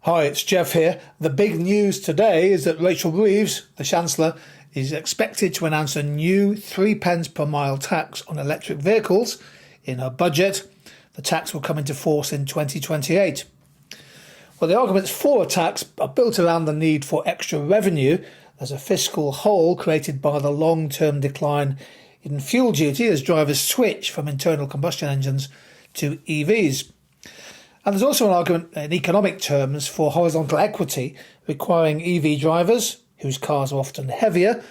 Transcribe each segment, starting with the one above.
Hi, it's Geoff here. The big news today is that Rachel Reeves, the Chancellor, is expected to announce a new 3 pence per mile tax on electric vehicles in her budget. The tax will come into force in 2028. Well, the arguments for a tax are built around the need for extra revenue as a fiscal hole created by the long-term decline in fuel duty as drivers switch from internal combustion engines to EVs. And there's also an argument in economic terms for horizontal equity, requiring EV drivers, whose cars are often heavier,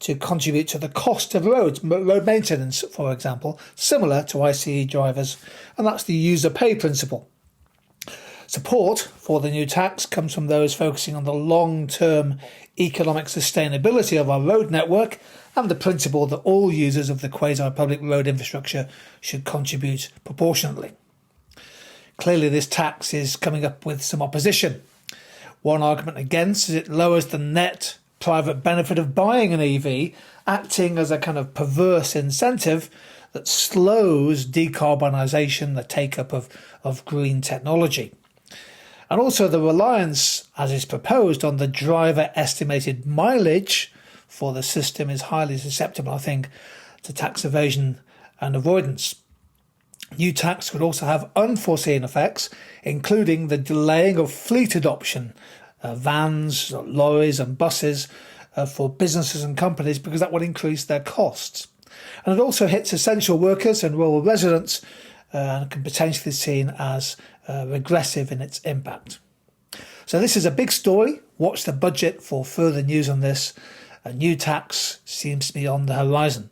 to contribute to the cost of road maintenance, for example, similar to ICE drivers, and that's the user pay principle. Support for the new tax comes from those focusing on the long-term economic sustainability of our road network and the principle that all users of the quasi-public road infrastructure should contribute proportionately. Clearly, this tax is coming up with some opposition. One argument against is it lowers the net private benefit of buying an EV, acting as a kind of perverse incentive that slows decarbonisation, the take-up of green technology. And also the reliance, as is proposed, on the driver estimated mileage for the system is highly susceptible, I think, to tax evasion and avoidance. New tax could also have unforeseen effects, including the delaying of fleet adoption, vans, lorries and buses for businesses and companies, because that would increase their costs. And it also hits essential workers and rural residents and can potentially be seen as regressive in its impact. So this is a big story. Watch the budget for further news on this. A new tax seems to be on the horizon.